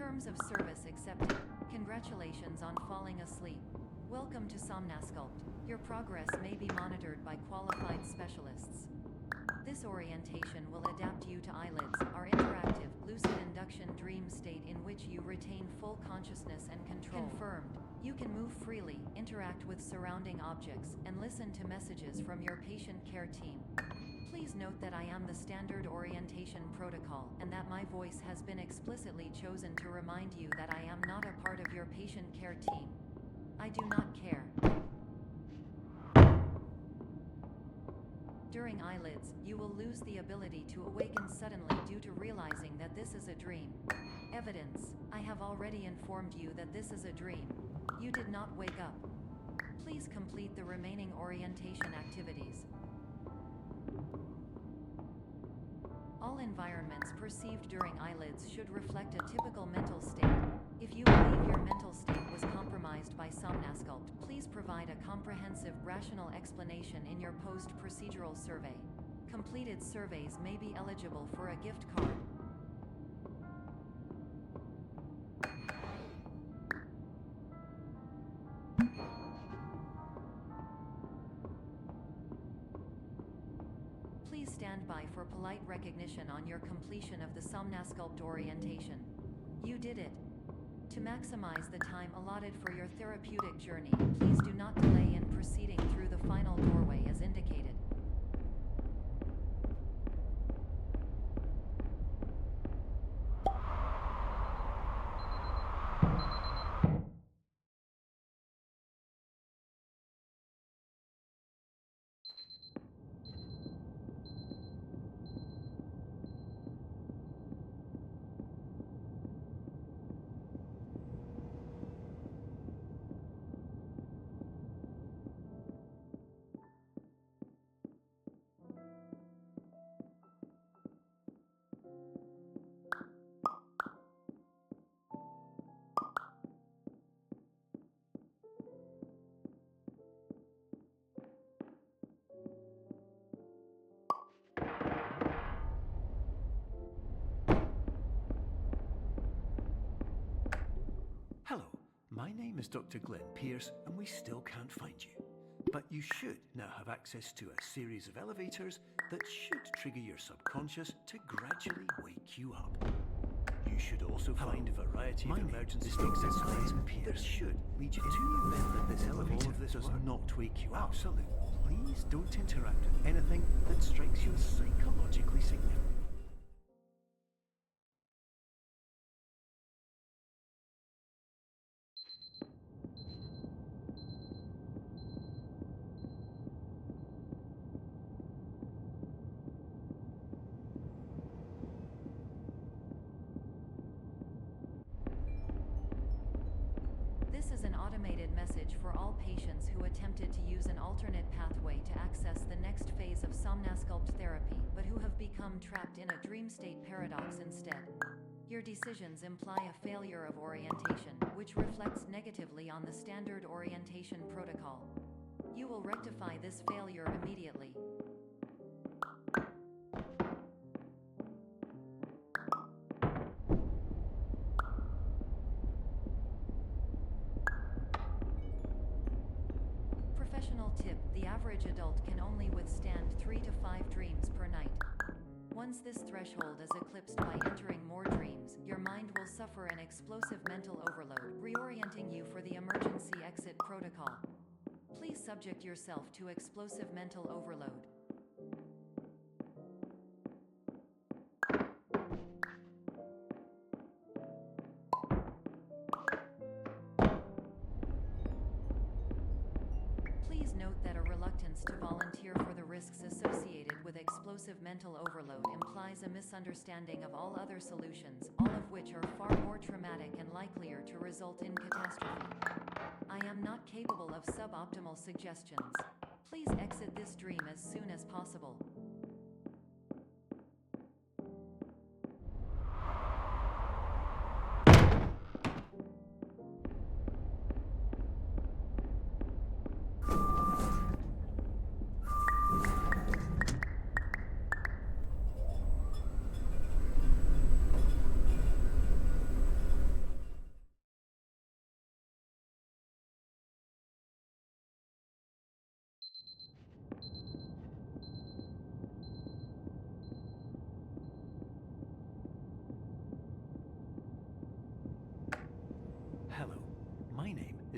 Terms of service accepted. Congratulations on falling asleep. Welcome to Somnasculpt. Your progress may be monitored by qualified specialists. This orientation will adapt you to eyelids, our interactive, lucid induction dream state in which you retain full consciousness and control. Confirmed. You can move freely, interact with surrounding objects, and listen to messages from your patient care team. Please note that I am the standard orientation protocol, and that my voice has been explicitly chosen to remind you that I am not a part of your patient care team. I do not care. During eyelids, you will lose the ability to awaken suddenly due to realizing that this is a dream. Evidence: I have already informed you that this is a dream. You did not wake up. Please complete the remaining orientation activities. All environments perceived during eyelids should reflect a typical mental state. If you believe your mental state was compromised by Somnasculpt, please provide a comprehensive, rational explanation in your post-procedural survey. Completed surveys may be eligible for a gift card. Please stand by for polite recognition on your completion of the Somnasculpt orientation. You did it. To maximize the time allotted for your therapeutic journey, please do not delay in proceeding through the final doorway as indicated. Hello, my name is Dr. Glenn Pierce, and we still can't find you. But you should now have access to a series of elevators that should trigger your subconscious to gradually wake you up. You should also find a variety of emergency exercises that should lead you to the event that this elevator does not wake you up. Absolutely. Please don't interact with anything that strikes you as psychologically significant. This is an automated message for all patients who attempted to use an alternate pathway to access the next phase of Somnasculpt therapy, but who have become trapped in a dream state paradox instead. Your decisions imply a failure of orientation, which reflects negatively on the standard orientation protocol. You will rectify this failure immediately. Professional tip: the average adult can only withstand 3 to 5 dreams per night. Once this threshold is eclipsed by entering more dreams, your mind will suffer an explosive mental overload, reorienting you for the emergency exit protocol. Please subject yourself to explosive mental overload. Please note that a reluctance to volunteer for the risks associated with explosive mental overload implies a misunderstanding of all other solutions, all of which are far more traumatic and likelier to result in catastrophe. I am not capable of suboptimal suggestions. Please exit this dream as soon as possible.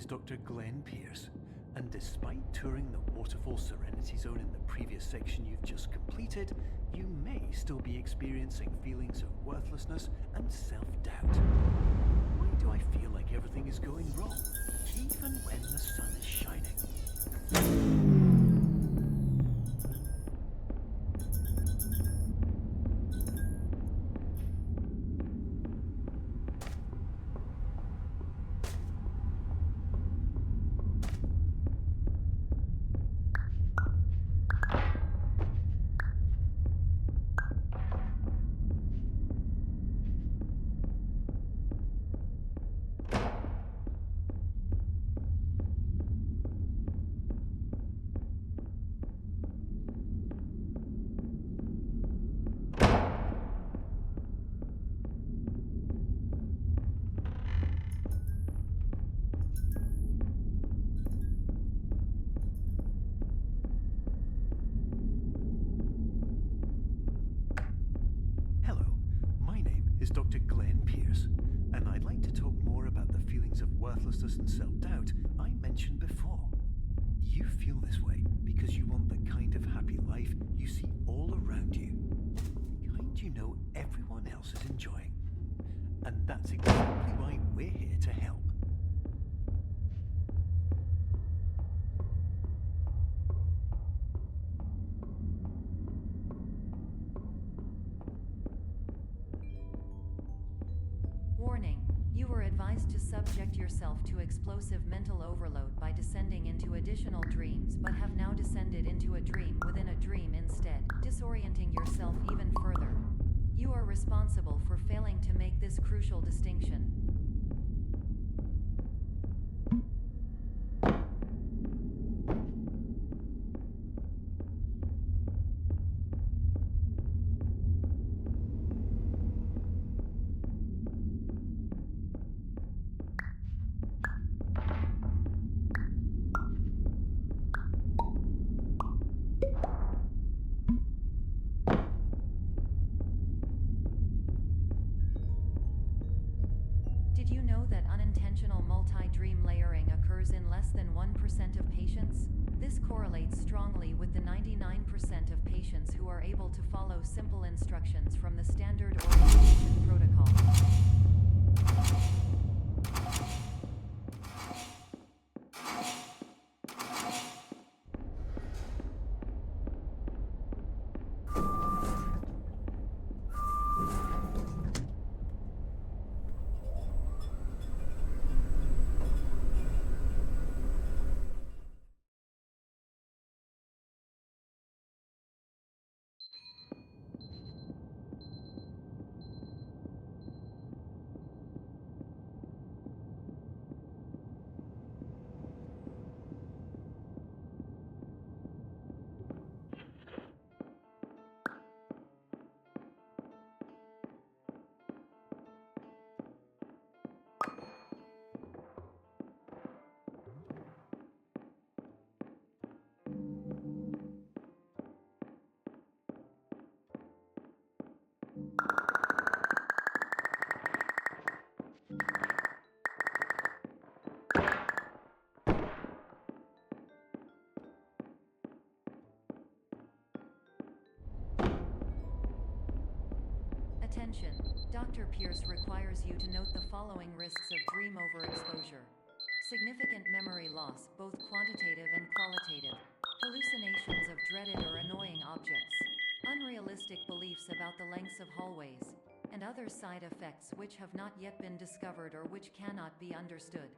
is Dr. Glenn Pierce, and despite touring the Waterfall Serenity Zone in the previous section you've just completed, you may still be experiencing feelings of worthlessness and self-doubt. Why do I feel like everything is going wrong, even when the sun is shining? Hello, my name is Dr. Glenn Pierce, and I'd like to talk more about the feelings of worthlessness and self-doubt I mentioned before. You feel this way because you want the kind of happy life you see all around you, the kind you know everyone else is enjoying. And that's exactly why we're here to help. Warning. You were advised to subject yourself to explosive mental overload by descending into additional dreams, but have now descended into a dream within a dream instead, disorienting yourself even further. You are responsible for failing to make this crucial distinction. Did you know that unintentional multi-dream layering occurs in less than 1% of patients? This correlates strongly with the 99% of patients who are able to follow simple instructions from the standard orientation protocol. Attention. Dr. Pierce requires you to note the following risks of dream overexposure. Significant memory loss, both quantitative and qualitative. Hallucinations of dreaded or annoying objects. Unrealistic beliefs about the lengths of hallways. And other side effects which have not yet been discovered or which cannot be understood.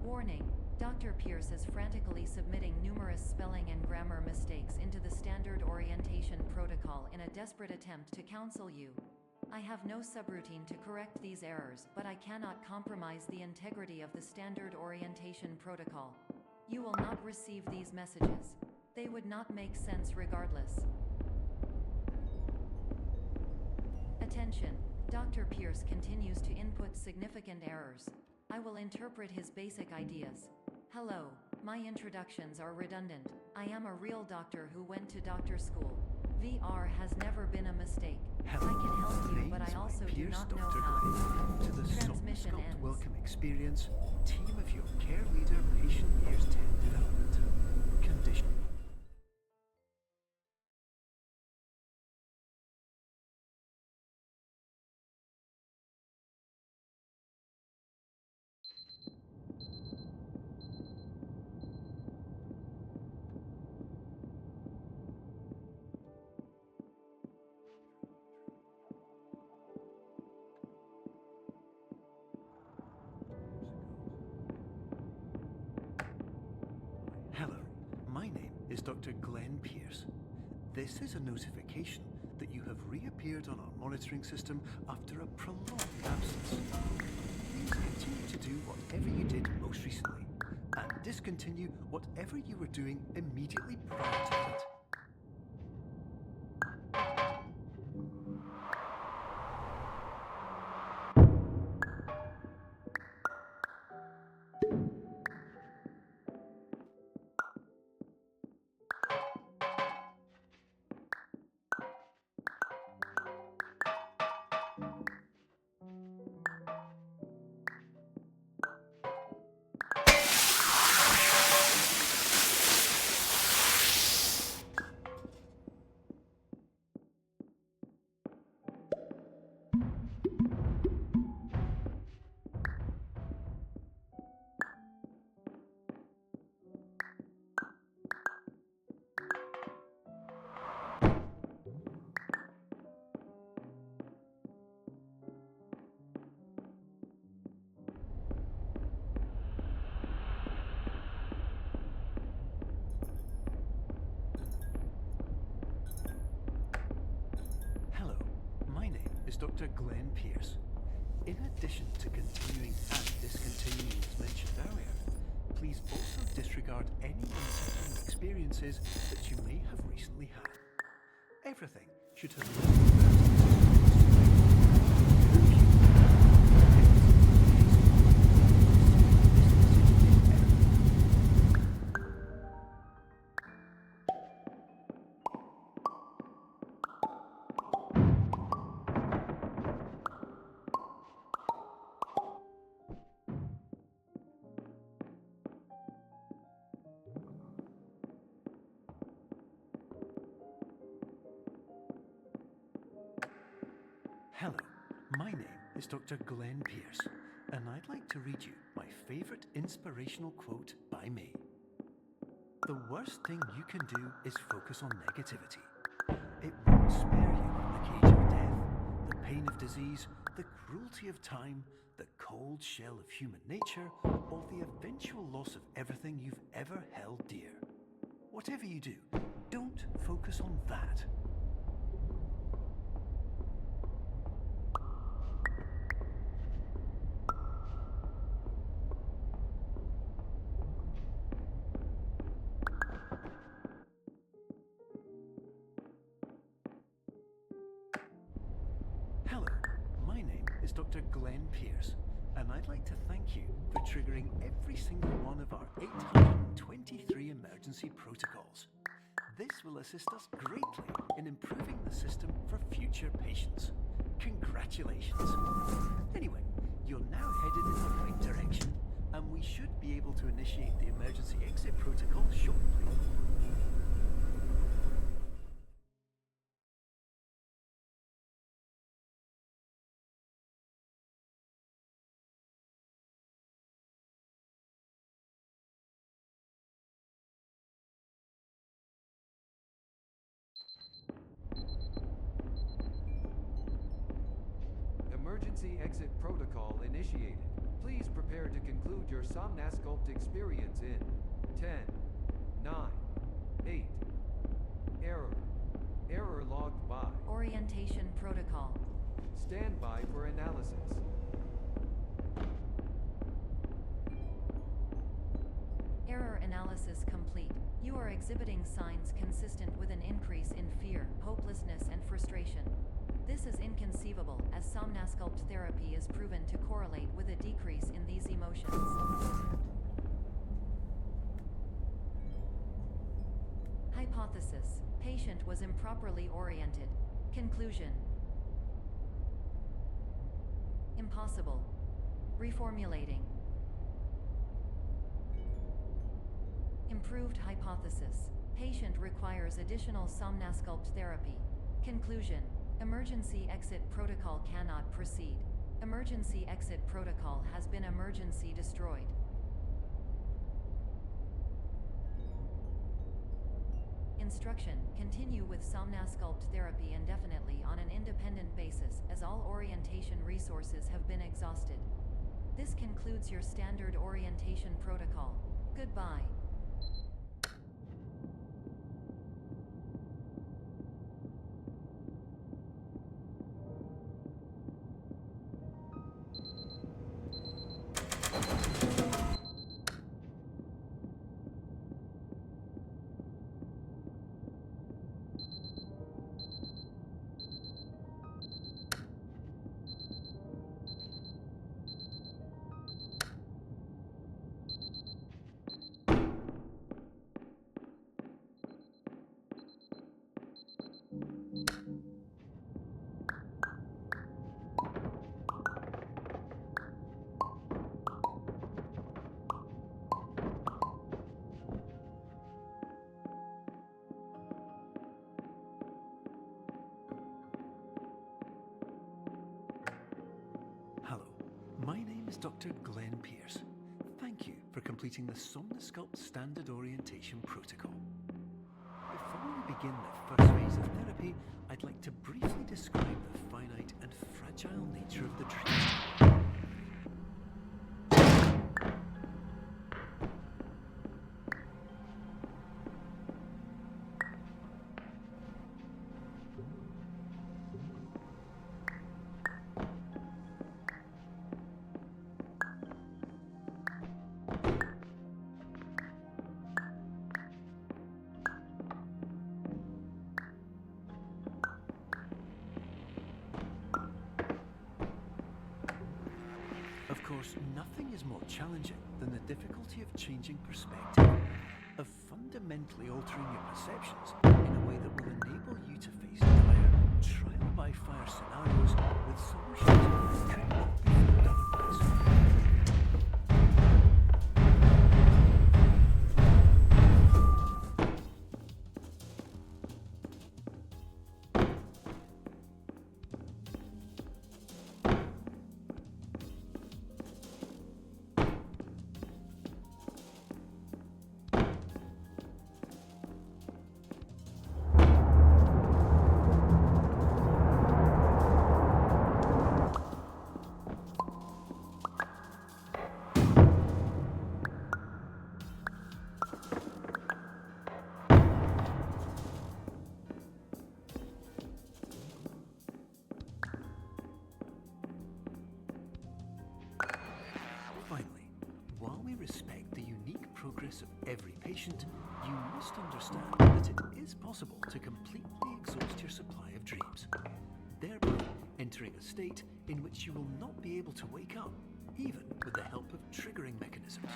Warning. Dr. Pierce is frantically submitting numerous spelling and grammar mistakes into the standard orientation protocol in a desperate attempt to counsel you. I have no subroutine to correct these errors, but I cannot compromise the integrity of the standard orientation protocol. You will not receive these messages. They would not make sense regardless. Attention! Dr. Pierce continues to input significant errors. I will interpret his basic ideas. Hello, my introductions are redundant. I am a real doctor who went to doctor school. VR has never been a mistake. Hello, I can help you, but name's I also do Pierce not know Dr. how. Glenn. To the Transmission Somnosculpt ends. Welcome Experience, team of your care leader, patient years 10 development. Condition. Hello, my name is Dr. Glenn Pierce. This is a notification that you have reappeared on our monitoring system after a prolonged absence. Please continue to do whatever you did most recently, and discontinue whatever you were doing immediately prior to it. Hello, my name is Dr. Glenn Pierce. In addition to continuing and discontinuing as mentioned earlier, please also disregard any unsettling experiences that you may have recently had. Everything should have Hello, my name is Dr. Glenn Pierce, and I'd like to read you my favourite inspirational quote by me. The worst thing you can do is focus on negativity. It won't spare you the cage of death, the pain of disease, the cruelty of time, the cold shell of human nature, or the eventual loss of everything you've ever held dear. Whatever you do, don't focus on that. Hello, my name is Dr. Glenn Pierce, and I'd like to thank you for triggering every single one of our 823 emergency protocols. This will assist us greatly in improving the system for future patients. Congratulations! Anyway, you're now headed in the right direction, and we should be able to initiate the emergency exit protocol shortly. Emergency exit protocol initiated. Please prepare to conclude your Somnosculpt experience in 10, 9, 8. Error. Error logged by. Orientation protocol. Stand by for analysis. Error analysis complete. You are exhibiting signs consistent with an increase in fear, hopelessness, and frustration. This is inconceivable, as Somnasculpt therapy is proven to correlate with a decrease in these emotions. Hypothesis: patient was improperly oriented. Conclusion: impossible. Reformulating. Improved hypothesis: patient requires additional Somnasculpt therapy. Conclusion: emergency exit protocol cannot proceed. Emergency exit protocol has been emergency destroyed. Instruction: continue with Somnasculpt therapy indefinitely on an independent basis, as all orientation resources have been exhausted. This concludes your standard orientation protocol. Goodbye. Hello, my name is Dr. Glenn Pierce. Thank you for completing the Somnasculpt Standard Orientation Protocol. Before we begin the first phase of therapy, I'd like to briefly describe the finite and fragile nature of the dream. Of course, nothing is more challenging than the difficulty of changing perspective, of fundamentally altering your perceptions in a way that will enable you to face dire, trial-by-fire scenarios with solutions that could not be found otherwise. Finally, while we respect the unique progress of every patient, you must understand that it is possible to completely exhaust your supply of dreams, thereby entering a state in which you will not be able to wake up, even with the help of triggering mechanisms.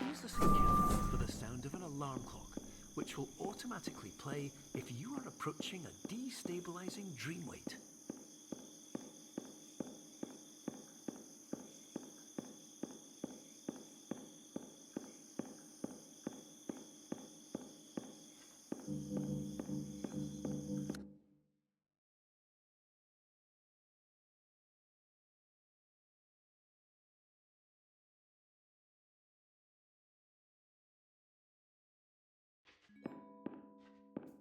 Use the same candle for the sound of an alarm clock, which will automatically play if you are approaching a destabilizing dream weight.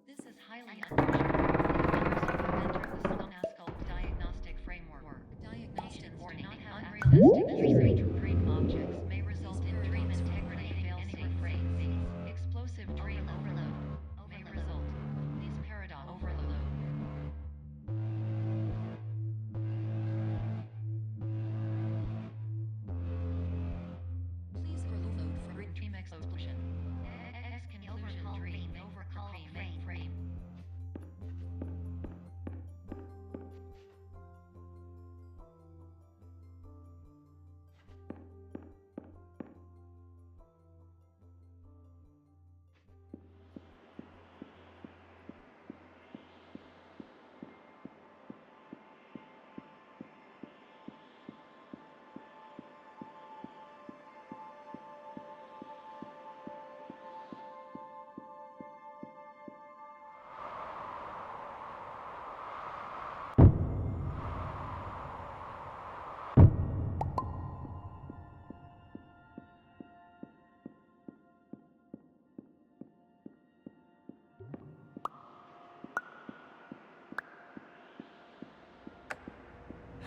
This is highly unusual. Manifesting strange dream objects may result in dream integrity fail-safe frames. Explosive dream overload may result. These paradox overload. Please overload for dream explosion. As conclusion dream overcall frame.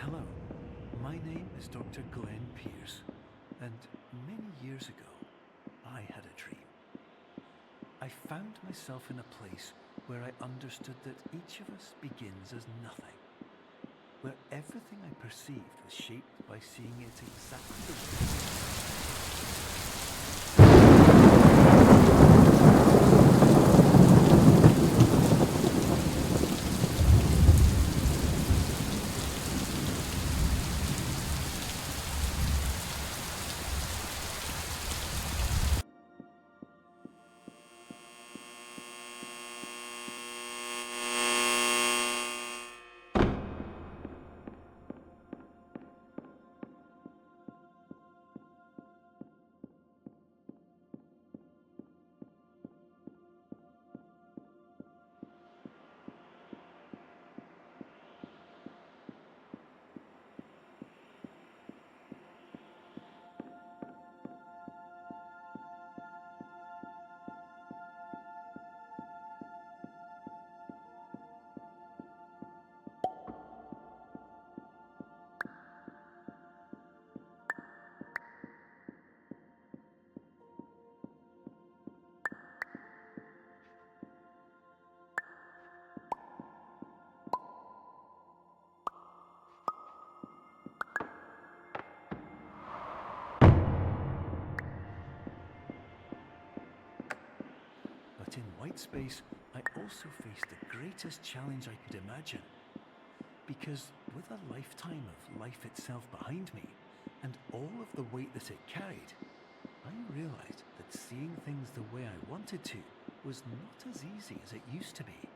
Hello, my name is Dr. Glenn Pierce, and many years ago, I had a dream. I found myself in a place where I understood that each of us begins as nothing, where everything I perceived was shaped by seeing it exactly the way. But in white space, I also faced the greatest challenge I could imagine. Because with a lifetime of life itself behind me, and all of the weight that it carried, I realized that seeing things the way I wanted to was not as easy as it used to be.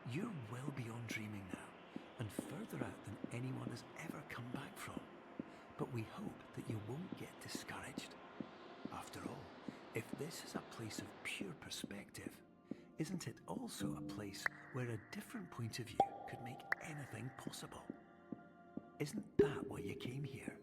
You're well beyond dreaming now, and further out than anyone has ever come back from. But we hope that you won't get discouraged. After all, if this is a place of pure perspective, isn't it also a place where a different point of view could make anything possible? Isn't that why you came here?